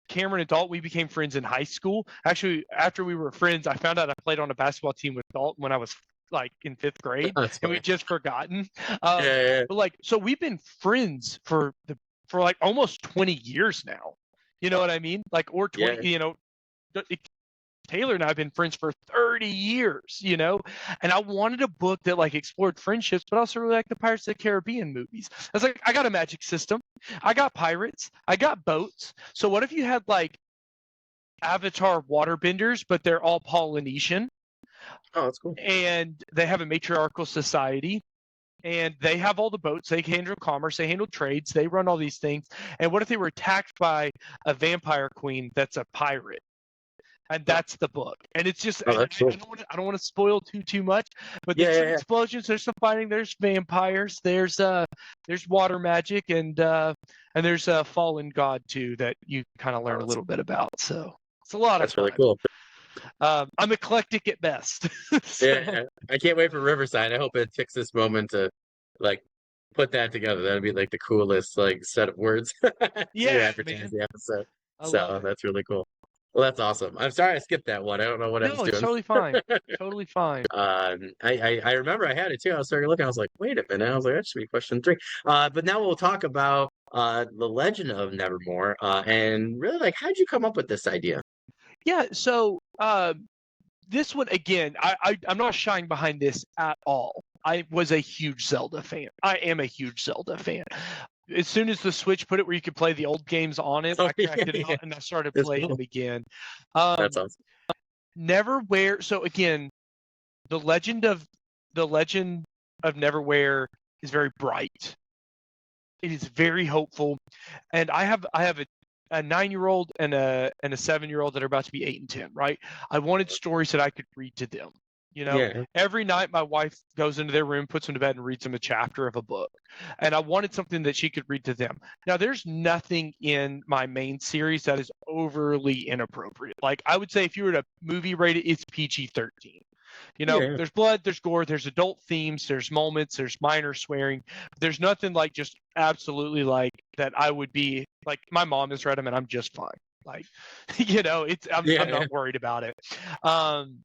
Cameron and Dalton, we became friends in high school. Actually, after we were friends, I found out I played on a basketball team with Dalton when I was like in 5th grade, That's and we funny. just forgotten. Yeah, yeah, But like, so we've been friends for like almost 20 years now. You know what I mean? Like, or yeah. 20. Taylor and I have been friends for 30 years, and I wanted a book that like explored friendships, but also really like the Pirates of the Caribbean movies. I was like, I got a magic system, I got pirates, I got boats. So what if you had like Avatar waterbenders, but they're all Polynesian, Oh, that's cool. and they have a matriarchal society, and they have all the boats, they handle commerce, they handle trades, they run all these things. And what if they were attacked by a vampire queen that's a pirate? And Oh, that's the book. And it's just, oh, and that's cool. I don't want to spoil too much, but Yeah, there's yeah, some yeah. explosions, there's some fighting, there's vampires, there's water magic, and there's a fallen god too that you kind of Oh, learn a little bit about. So it's a lot of that's really fun. cool. I'm eclectic at best. Yeah, So yeah. I can't wait for Riverside. I hope it takes this moment to like put that together. That'd be like the coolest like set of words to yeah, advertise man, the episode. I love So it. that's really cool. Well, that's awesome. I'm sorry I skipped that one. I don't know what I was No, it's doing. totally fine. Totally fine. I remember I had it too. I was starting looking. I was like, wait a minute. I was like, that should be question 3. But now we'll talk about the Legend of Nevermore. And really, like, how'd you come up with this idea? Yeah, so this one again, I'm not shying behind this at all. I was a huge Zelda fan. I am a huge Zelda fan. As soon as the Switch put it where you could play the old games on it, Oh, I yeah, cracked it yeah. out and I started That's playing cool. them again. That's Um, awesome. Neverwhere. So again, the legend of Neverwhere is very bright. It is very hopeful, and I have a 9-year-old and a 7-year-old that are about to be 8 and 10. Right. I wanted stories that I could read to them. Yeah. Every night my wife goes into their room, puts them to bed, and reads them a chapter of a book. And I wanted something that she could read to them. Now, there's nothing in my main series that is overly inappropriate. Like, I would say if you were to movie rate it, it's PG-13. Yeah. There's blood, there's gore, there's adult themes, there's moments, there's minor swearing. There's nothing like just absolutely like that I would be like, my mom has read them and I'm just fine. Like, I'm Yeah. not worried about it. Um,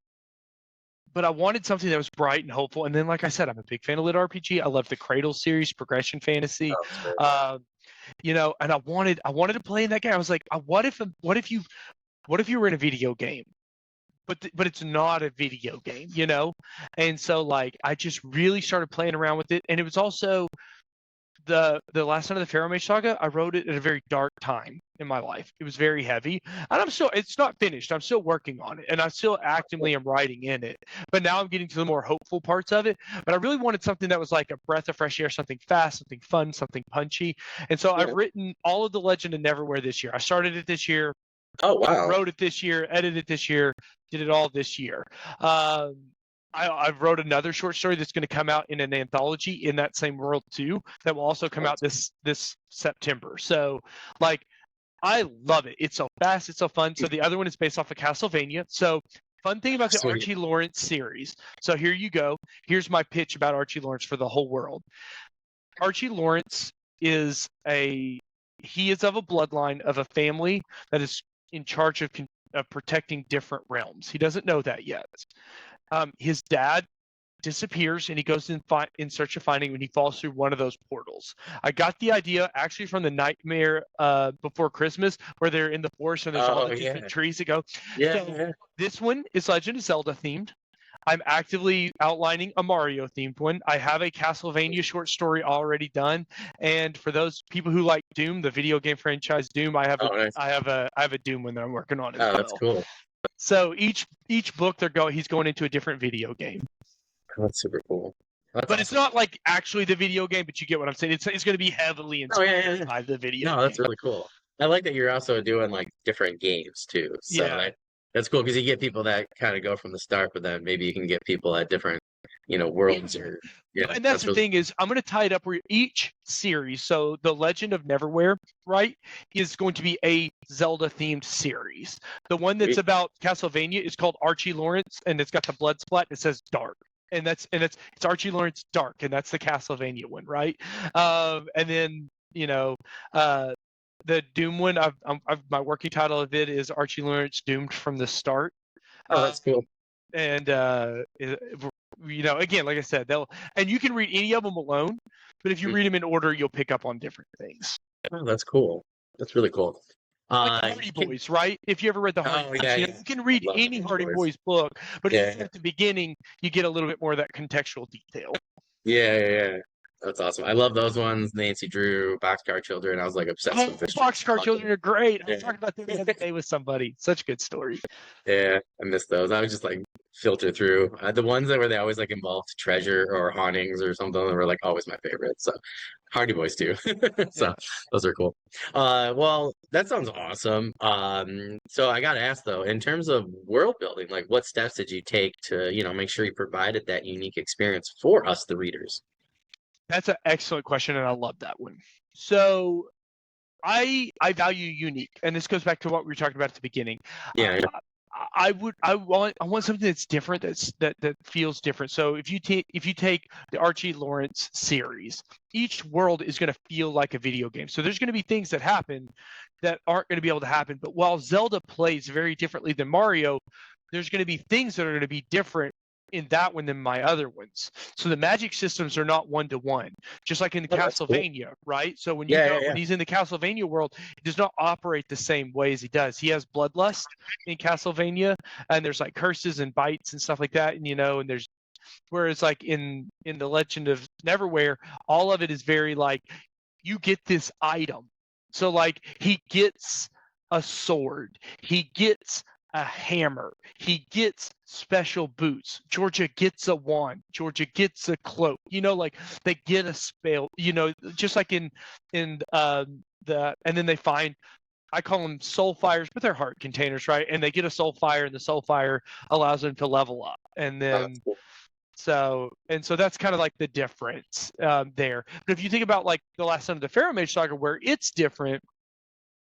but I wanted something that was bright and hopeful. And then, like I said, I'm a big fan of lit RPG. I love the Cradle series, progression fantasy. Oh, that's great. And I wanted to play in that game. I was like, what if what if you were in a video game? But it's not a video game, you know? And so like I just really started playing around with it. And it was also the last Son of the Pharaoh Mage Saga, I wrote it at a very dark time in my life. It was very heavy. And it's not finished. I'm still working on it. And I still actively am writing in it. But now I'm getting to the more hopeful parts of it. But I really wanted something that was like a breath of fresh air, something fast, something fun, something punchy. And so I've written all of the Legend of Neverwhere this year. I started it this year. Oh, wow. Wrote it this year, edited it this year, did it all this year. I wrote another short story that's going to come out in an anthology in that same world too, that will also come out this September. So like I love it. It's so fast, it's so fun. So the other one is based off of Castlevania. So fun thing about the Archie Lawrence series. So here you go. Here's my pitch about Archie Lawrence for the whole world. Archie Lawrence is of a bloodline of a family that is in charge of protecting different realms. He doesn't know that yet. His dad disappears and he goes in search of finding when he falls through one of those portals. I got the idea actually from the Nightmare Before Christmas, where they're in the forest and there's all the different trees that go. This one is Legend of Zelda themed. I'm actively outlining a Mario themed one. I have a Castlevania short story already done, and for those people who like Doom, the video game franchise Doom, I have a Doom one that I'm working on as well. That's cool. So each book he's going into a different video game. That's super cool. But awesome. It's not like actually the video game, but you get what I'm saying. It's going to be heavily inspired by the video game. No, that's really cool. I like that you're also doing like different games too. So that's cool because you get people that kind of go from the start, but then maybe you can get people at different, worlds or and that's the thing is I'm going to tie it up where each series, so the Legend of Neverwhere, right, is going to be a Zelda themed series. The one that's about Castlevania is called Archie Lawrence, and it's got the blood splat. It says Dark. And it's Archie Lawrence Dark, and that's the Castlevania one, right? And then the Doom one, my working title of it is Archie Lawrence Doomed from the Start. Oh, that's cool. And again, like I said, and you can read any of them alone, but if you read them in order, you'll pick up on different things. Oh, that's cool. That's really cool. Like Hardy Boys, right? If you ever read the Hardy Boys, you can read any Hardy Boys book, but at the beginning, you get a little bit more of that contextual detail. Yeah. That's awesome. I love those ones. Nancy Drew, Boxcar Children. I was like obsessed with this. Boxcar Children are great. I was talking about them the other day with somebody. Such a good story. Yeah, I miss those. I was just like filter through the ones that were they always like involved treasure or hauntings or something that were like always my favorite. So Hardy Boys too. So those are cool. Well, that sounds awesome. So I gotta ask though, in terms of world building, like what steps did you take to, make sure you provided that unique experience for us, the readers? That's an excellent question, and I love that one. So I value unique, and this goes back to what we were talking about at the beginning. I want something that's different, that feels different. So if you take the Archie Lawrence series, each world is going to feel like a video game. So there's going to be things that happen that aren't going to be able to happen. But while Zelda plays very differently than Mario, there's going to be things that are going to be different in that one than my other ones. So the magic systems are not one-to-one, just like in the Castlevania, cool. Right? So when when he's in the Castlevania world, he does not operate the same way as he does. He has bloodlust in Castlevania, and there's like curses and bites and stuff like that, and and there's whereas like in the Legend of Neverwhere, all of it is very like you get this item. So like he gets a sword, he gets a hammer, he gets special boots, Georgia gets a wand, Georgia gets a cloak, like they get a spell, just like in and then they find, I call them soul fires, but they're heart containers, right? And they get a soul fire, and the soul fire allows them to level up, and then cool. So that's kind of like the difference there. But if you think about like the last Son of the Pharaoh Mage Saga, where it's different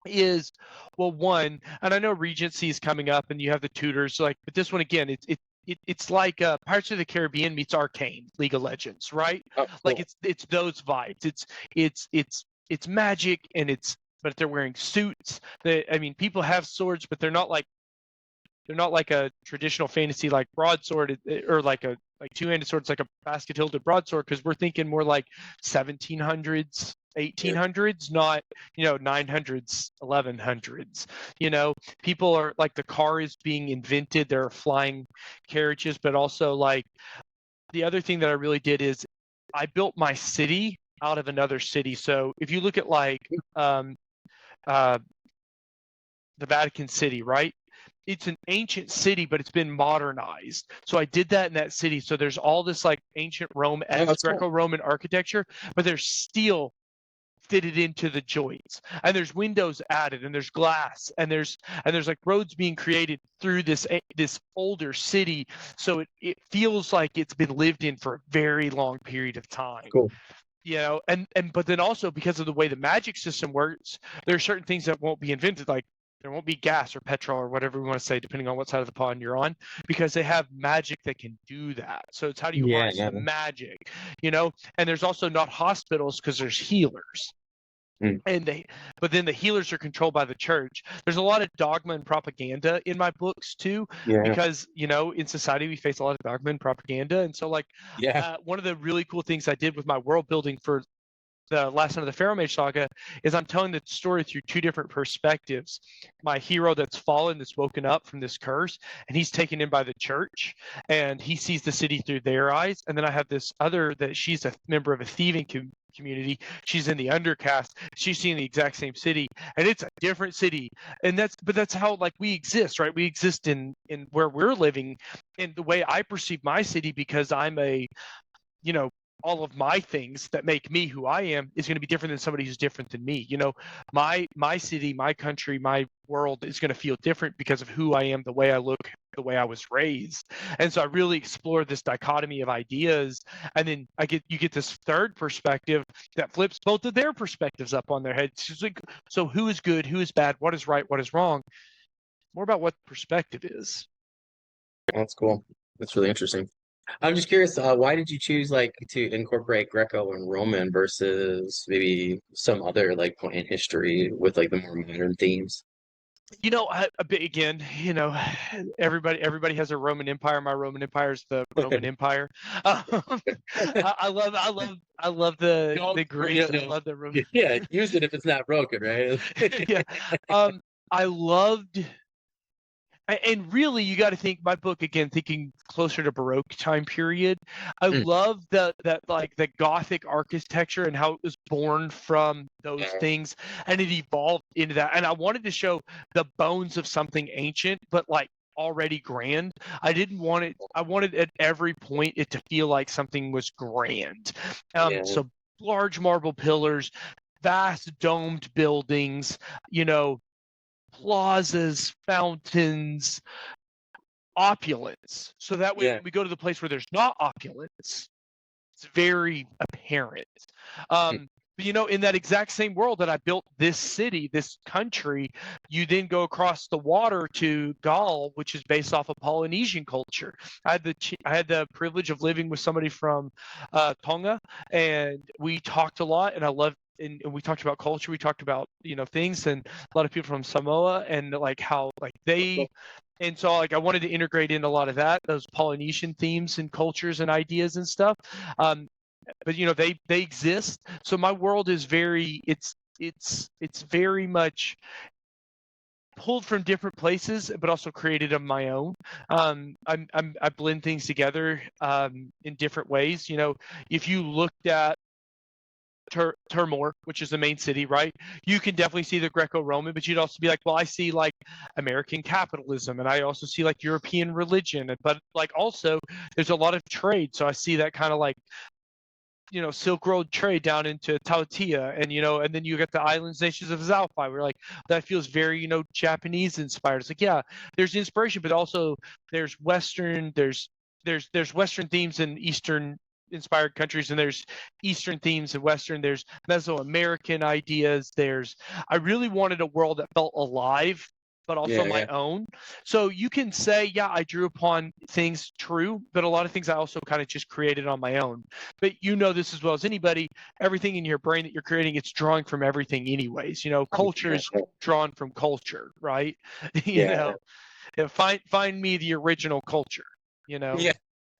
is, well, one, and I know Regency is coming up, and you have the tutors, but this one again, it's like Pirates of the Caribbean meets Arcane, League of Legends, right? Oh, cool. Like it's those vibes. It's magic, and but they're wearing suits. People have swords, but they're not like a traditional fantasy like broadsword or like a like two-handed sword. It's like a basket-hilted broadsword because we're thinking more like 1700s, 1800s, not 900s, 1100s. People are like, the car is being invented. There are flying carriages, but also like the other thing that I really did is I built my city out of another city. So if you look at like uh, the Vatican City, right? It's an ancient city, but it's been modernized. So I did that in that city. So there's all this like ancient Rome as that's cool. Greco-Roman architecture, but there's steel fitted into the joints, and there's windows added, and there's glass, and there's like roads being created through this older city. So it feels like it's been lived in for a very long period of time. Cool. And but then also because of the way the magic system works, there are certain things that won't be invented, like there won't be gas or petrol or whatever we want to say, depending on what side of the pond you're on, because they have magic that can do that. So it's how do you harness the magic, And there's also not hospitals because there's healers. But then the healers are controlled by the church. There's a lot of dogma and propaganda in my books too, because in society we face a lot of dogma and propaganda, and so like one of the really cool things I did with my world building for the last Son of the Pharaoh Mage saga is I'm telling the story through two different perspectives. My hero that's fallen, that's woken up from this curse, and he's taken in by the church, and he sees the city through their eyes. And then I have this other that she's a member of a thieving community. She's in the undercast. She's seeing the exact same city, and it's a different city. And that's how like we exist, right? We exist in where we're living, in the way I perceive my city, because I'm a all of my things that make me who I am is going to be different than somebody who's different than me. My city, my country, my world is going to feel different because of who I am, the way I look, the way I was raised. And so I really explore this dichotomy of ideas. And then you get this third perspective that flips both of their perspectives up on their head. It's like, so who is good? Who is bad? What is right? What is wrong? More about what perspective is. That's cool. That's really interesting. I'm just curious, why did you choose like to incorporate Greco and Roman versus maybe some other like point in history with like the more modern themes? Again, everybody has a Roman Empire. My Roman Empire is the Roman Empire. I love the Greeks. I love the Roman. Yeah, use it if it's not broken, right? Yeah. I loved. And really, you got to think my book again, thinking closer to Baroque time period. I love that like the Gothic architecture and how it was born from those things, and it evolved into that. And I wanted to show the bones of something ancient, but like already grand. I didn't want it. I wanted at every point it to feel like something was grand. So large marble pillars, vast domed buildings, plazas, fountains, opulence. So that way when we go to the place where there's not opulence, it's very apparent. But in that exact same world that I built this city, this country, you then go across the water to Gaul, which is based off of Polynesian culture. I had the privilege of living with somebody from Tonga, and we talked a lot, and I loved. And we talked about culture. We talked about things, and a lot of people from Samoa, and like how like they, and so like I wanted to integrate in a lot of that, those Polynesian themes and cultures and ideas and stuff. But they exist. So my world is very it's very much pulled from different places, but also created of my own. I blend things together in different ways. If you looked at Timor, which is the main city, right? You can definitely see the Greco-Roman, but you'd also be like, well, I see like American capitalism, and I also see like European religion, but like also there's a lot of trade, so I see that kind of like Silk Road trade down into Tautia, and then you get the islands nations of Sci-Fi, where like that feels very Japanese inspired. It's like, yeah, there's inspiration, but also there's Western, there's Western themes in Eastern inspired countries, and there's Eastern themes in Western, there's Mesoamerican ideas, I really wanted a world that felt alive but also my own. So you can say, yeah, I drew upon things, true, but a lot of things I also kind of just created on my own. But this as well as anybody, everything in your brain that you're creating, it's drawing from everything anyways. Culture is drawn from culture, right? Find me the original culture, Yeah.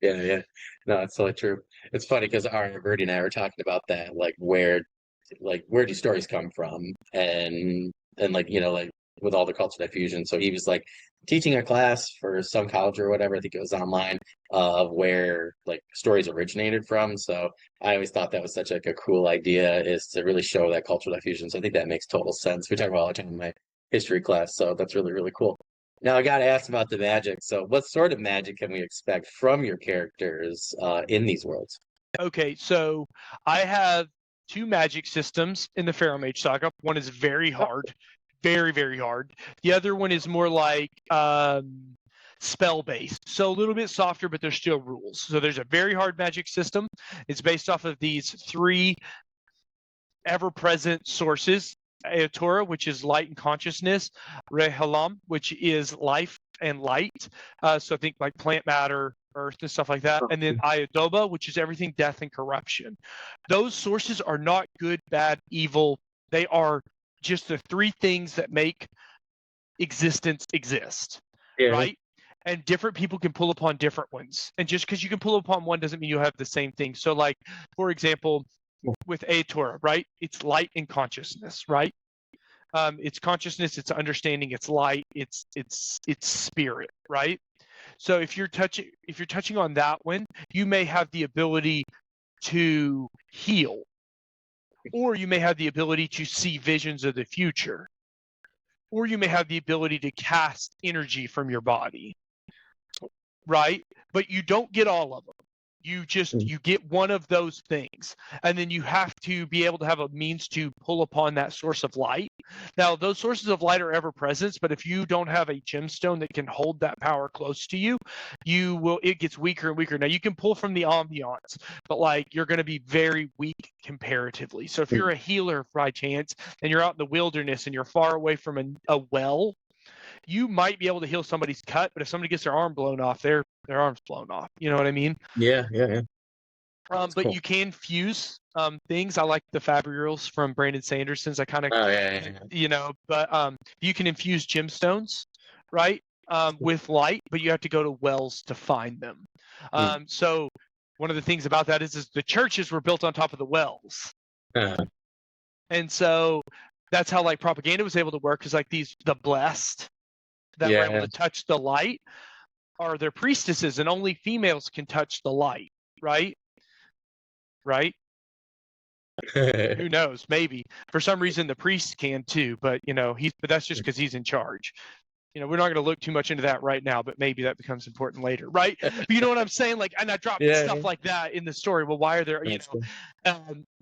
Yeah. No, it's totally true. It's funny because our Verdi and I were talking about that, like where do stories come from? And like, like with all the cultural diffusion. So he was like teaching a class for some college or whatever, I think it was online, of where like stories originated from. So I always thought that was such like a cool idea, is to really show that cultural diffusion. So I think that makes total sense. We talk about all the time in my history class, so that's really, really cool. Now I got to ask about the magic. So, what sort of magic can we expect from your characters in these worlds? Okay, so I have two magic systems in the Pharaoh Mage Saga. One is very hard, very, very hard. The other one is more like spell based, so a little bit softer, but there's still rules. So there's a very hard magic system. It's based off of these three ever-present sources: Aotora, which is light and consciousness; Rehalam, which is life and light. So think like plant matter, earth, and stuff like that. And then Iodoba, which is everything death and corruption. Those sources are not good, bad, evil. They are just the three things that make existence exist, Yeah. right? And different people can pull upon different ones. And just because you can pull upon one doesn't mean you have the same thing. So, like, for example, with Aotora, right? It's light and consciousness, right? It's consciousness, it's understanding, it's light, it's spirit, right? So if you're touching on that one, you may have the ability to heal, or you may have the ability to see visions of the future, or you may have the ability to cast energy from your body, right? But you don't get all of them. You get one of those things, and then you have to be able to have a means to pull upon that source of light. Now, those sources of light are ever present, but if you don't have a gemstone that can hold that power close to you, it gets weaker and weaker. Now, you can pull from the ambiance, but like you're going to be very weak comparatively. So if you're a healer by chance and you're out in the wilderness and you're far away from a well, you might be able to heal somebody's cut, but if somebody gets their arm blown off, their arm's blown off. You know what I mean? Yeah. But Cool. you can fuse things. I like the Fabrials from Brandon Sanderson's. I kind of, Oh yeah. but you can infuse gemstones, right, with light, but you have to go to wells to find them. Hmm. So one of the things about that is the churches were built on top of the wells. And so that's how like propaganda was able to work, because like the blessed that were able to touch the light are their priestesses, and only females can touch the light, right? Who knows? Maybe for some reason the priest can too, but but that's just because he's in charge. We're not going to look too much into that right now, but maybe that becomes important later, right? But you know what I'm saying? Like, and I dropped stuff like that in the story. Well, why are there, Cool.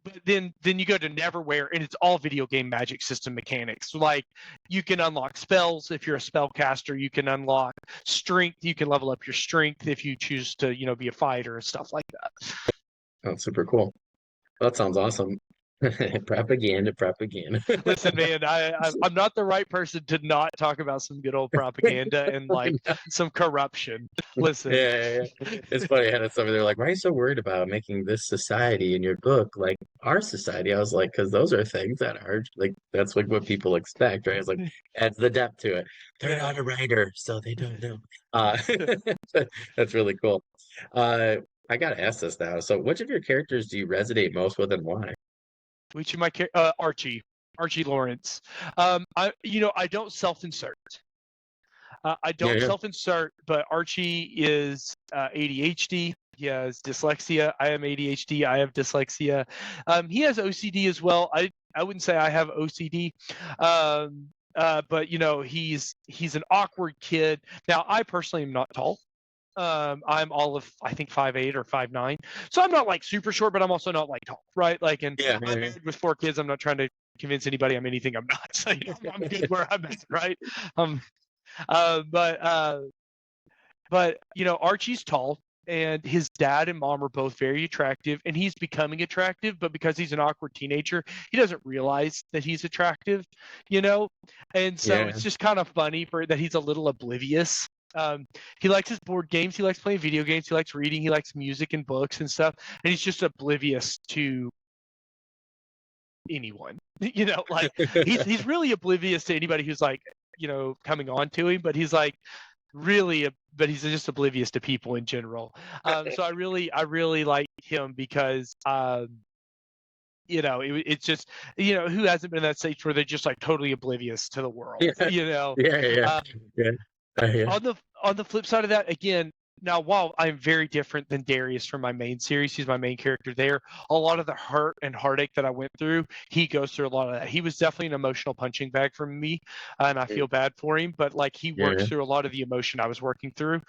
but then you go to Neverwhere, and it's all video game magic system mechanics. Like, you can unlock spells if you're a spellcaster. You can unlock strength. You can level up your strength if you choose to, be a fighter and stuff like that. Oh, super cool. That sounds awesome. Propaganda. Listen, man, I'm not the right person to not talk about some good old propaganda and like some corruption. Listen. Yeah. It's funny. I had somebody, they're like, why are you so worried about making this society in your book like our society? I was like, because those are things that are like, that's like what people expect, right? It's like, adds the depth to it. They're not a writer, so they don't know. Uh, that's really cool. I gotta ask this now. So, which of your characters do you resonate most with, and why? Which of my Archie Lawrence. I don't self-insert. I don't self-insert, but Archie is ADHD. He has dyslexia. I am ADHD. I have dyslexia. He has OCD as well. I wouldn't say I have OCD. But he's an awkward kid. Now, I personally am not tall. I'm all of, I think, 5'8" or 5'9", so I'm not like super short, but I'm also not like tall, right? Like, and I'm married with 4 kids. I'm not trying to convince anybody I'm anything I'm not. So I'm good where I'm at, right? But Archie's tall, and his dad and mom are both very attractive, and he's becoming attractive, but because he's an awkward teenager, he doesn't realize that he's attractive, and so it's just kind of funny that he's a little oblivious. He likes his board games, he likes playing video games, he likes reading, he likes music and books and stuff, and he's just oblivious to anyone. Like he's really oblivious to anybody who's like, coming on to him, but he's like, really, but he's just oblivious to people in general. So I really like him because it's just, who hasn't been in that stage where they're just like totally oblivious to the world, Yeah, yeah, yeah, Um, yeah. Yeah. on the flip side of that, again, now while I'm very different than Darius from my main series, he's my main character there. A lot of the hurt and heartache that I went through, he goes through a lot of that. He was definitely an emotional punching bag for me, and I feel bad for him. But like he works Yeah, through a lot of the emotion I was working through.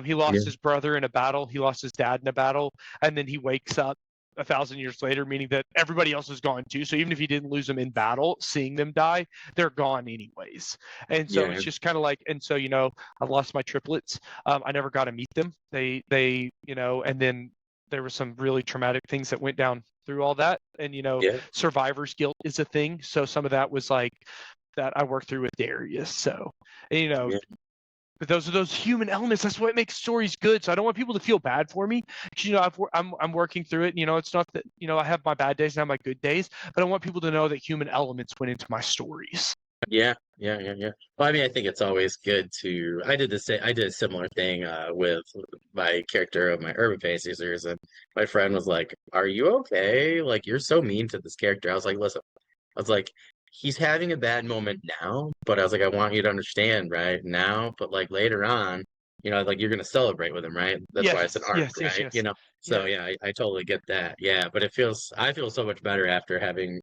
He yeah, lost his brother in a battle. He lost his dad in a battle, and then he wakes up 1,000 years later, meaning that everybody else is gone too. So even if he didn't lose them in battle, seeing them die, they're gone anyways. And so yeah, it's just kind of like, and so I lost my triplets. I never got to meet them. And then there were some really traumatic things that went down through all that. And yeah, survivor's guilt is a thing. So some of that was like that I worked through with Darius. So, and, yeah. but those are those human elements. That's what makes stories good. So I don't want people to feel bad for me. Because, I'm working through it. It's not that I have my bad days and I have my good days, but I want people to know that human elements went into my stories. Yeah, yeah, yeah, yeah. Well, I mean, I think it's always good to. I did a similar thing with my character of my Urban Fantasy series, and my friend was like, "Are you okay? Like, you're so mean to this character." I was like, "Listen, I was like, he's having a bad moment now, but I was like, I want you to understand right now, but like later on, like you're gonna celebrate with him, right? That's why it's an Yes, arc, yes, yes, right? yes. So Yeah, yeah, I totally get that. Yeah, but I feel so much better after having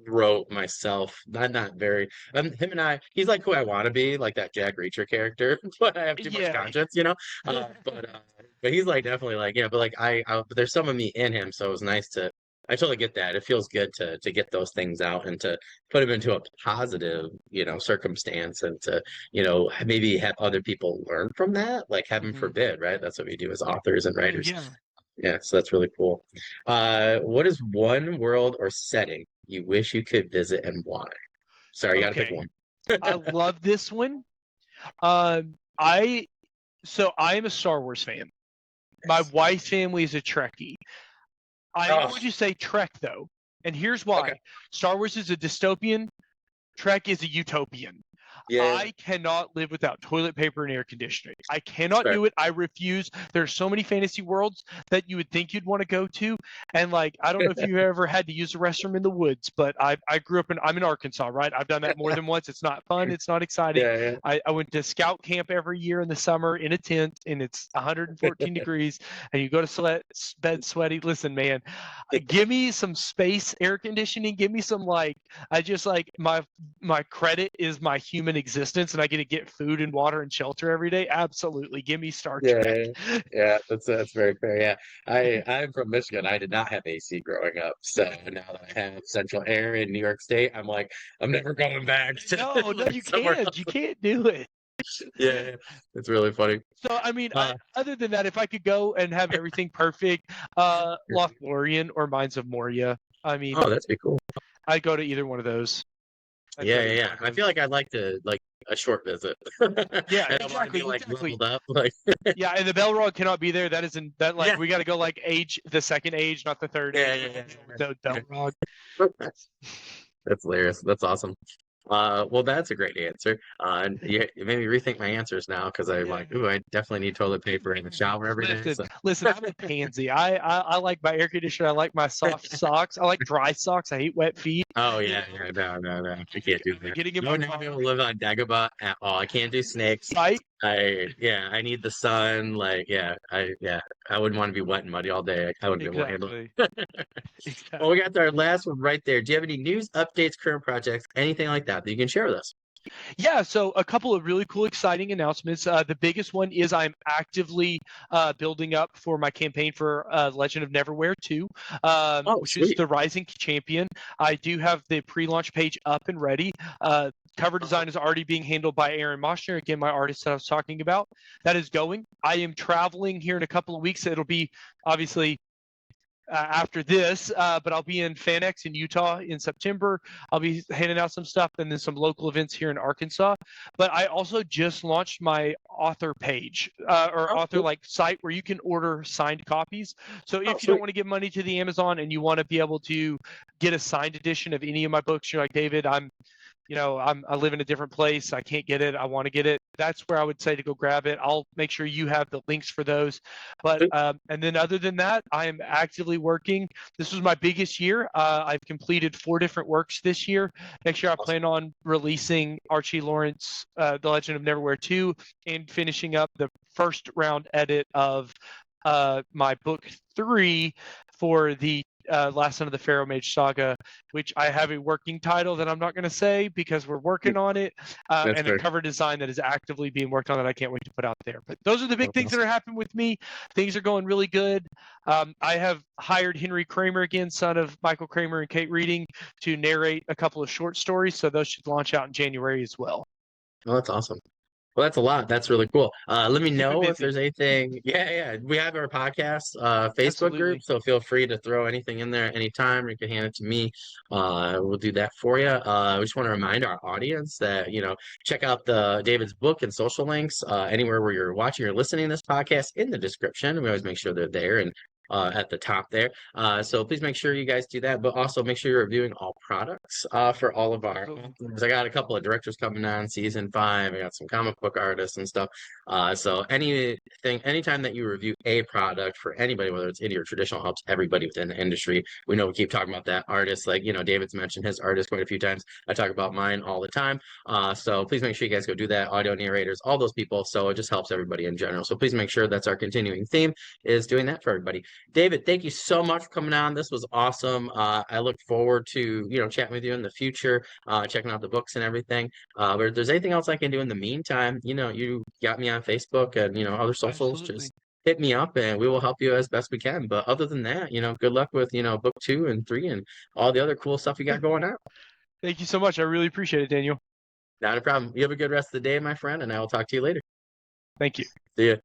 wrote myself. Not very. Him and he's like who I want to be, like that Jack Reacher character, but I have too much yeah. conscience. But he's like definitely like but like but there's some of me in him, so it was nice to. I totally get that. It feels good to get those things out and to put him into a positive, circumstance and to, maybe have other people learn from that. Like heaven Hmm. forbid, right? That's what we do as authors and Oh writers. yeah. Yeah, so that's really cool. What is one world or setting you wish you could visit and why? Sorry, you got to pick Okay. one. I love this one. I so I am a Star Wars fan. My Nice. wife's family is a Trekkie. I am Oh, going to say Trek though, and here's okay. why. Star Wars is a dystopian. Trek is a utopian. Yeah, I cannot live without toilet paper and air conditioning. I that's cannot fair. do it. I refuse. There's so many fantasy worlds that you would think you'd want to go to. And like, I don't know if you've ever had to use a restroom in the woods, but I grew up I'm in Arkansas, right? I've done that more than once. It's not fun. It's not exciting. Yeah, I went to scout camp every year in the summer in a tent and it's 114 degrees and you go to bed sweaty. Listen, man, yeah. give me some space air conditioning. Give me some I just like my credit is my human existence and I get to get food and water and shelter every day. Absolutely. Give me Star Trek. Yeah, yeah, that's very fair. Yeah, I'm from Michigan. I did not have AC growing up, so now that I have central air in New York State, I'm like, I'm never going back to No, like you somewhere can't. You else. can't do it. Yeah, it's really funny. So I mean, Uh, other than that, if I could go and have everything perfect, Lothlorien or Mines of Moria. I mean, oh, that'd be cool. I'd go to either one of those. I'd go Yeah, to yeah, either yeah. one of I feel those. like I'd like to like a short visit, and Yeah, I want to be exactly, like exactly. leveled up. Like, Yeah, and the Belrog cannot be there. That isn't that like yeah, we got to go like age the second age, not the third yeah, age. yeah, yeah, The yeah. Belrog. That's hilarious. That's awesome. Well, that's a great answer. And you made me rethink my answers now because I'm Yeah. like, ooh, I definitely need toilet paper in the shower every day. Listen, So, listen. I'm a pansy. I like my air conditioner. I like my soft socks. I like dry socks. I hate wet feet. oh You yeah, know, yeah, no, no, no, I can't do that. getting in I my would not be car. able to live on Dagobah at all. I can't do snakes. Right? I need the sun. Like, I wouldn't want to be wet and muddy all day. I wouldn't be able to handle Exactly. it. Well, we Exactly. got our last one right there. Do you have any news, updates, current projects, anything like that you can share with us? Yeah, so a couple of really cool, exciting announcements. The biggest one is I'm actively building up for my campaign for Legend of Neverwhere 2, Oh, which is sweet. the Rising Champion. I do have the pre-launch page up and ready. Cover design is already being handled by Aaron Moschner, again, my artist that I was talking about. That is going. I am traveling here in a couple of weeks. It'll be obviously after this, but I'll be in FanX in Utah in September. I'll be handing out some stuff and then some local events here in Arkansas. But I also just launched my author page or Oh, author cool. like site where you can order signed copies. So Oh, if you don't sweet. want to give money to the Amazon and you want to be able to get a signed edition of any of my books, you're like, David, I'm I live in a different place, I can't get it, I want to get it, that's where I would say to go grab it. I'll make sure you have the links for those. But and then other than that, I am actively working. This was my biggest year. I've completed 4 different works this year. Next year I plan on releasing Archie Lawrence, The Legend of Neverwhere 2, and finishing up the first round edit of my book 3 for the Last Son of the Pharaoh Mage Saga, which I have a working title that I'm not going to say because we're working on it, and a cover design that is actively being worked on that I can't wait to put out there. But those are the big things that are happening with me. Things are going really good. I have hired Henry Kramer again, son of Michael Kramer and Kate Reading, to narrate a couple of short stories, so those should launch out in January as well. Oh, that's awesome. Well, that's a lot. That's really cool. Let me Keep it know if busy. there's anything. Yeah. We have our podcast Facebook group, Absolutely. so feel free to throw anything in there anytime, or you can hand it to me. We'll do that for you. We just want to remind our audience that, check out the David's book and social links anywhere where you're watching or listening to this podcast in the description. We always make sure they're there and at the top there. So please make sure you guys do that, but also make sure you're reviewing all products for all of our authors. I got a couple of directors coming on season 5. I got some comic book artists and stuff. So anytime that you review a product for anybody, whether it's indie or traditional, helps everybody within the industry. We know we keep talking about that artist, like, David's mentioned his artist quite a few times. I talk about mine all the time. So please make sure you guys go do that. Audio narrators, all those people. So it just helps everybody in general. So please make sure that's our continuing theme, is doing that for everybody. David, thank you so much for coming on. This was awesome. I look forward to, chatting with you in the future, checking out the books and everything. But if there's anything else I can do in the meantime, you got me on Facebook and, other socials. Absolutely. Just hit me up and we will help you as best we can. But other than that, good luck with, book 2 and 3 and all the other cool stuff you got going on. Thank you so much. I really appreciate it, Daniel. Not a problem. You have a good rest of the day, my friend, and I will talk to you later. Thank you. See ya.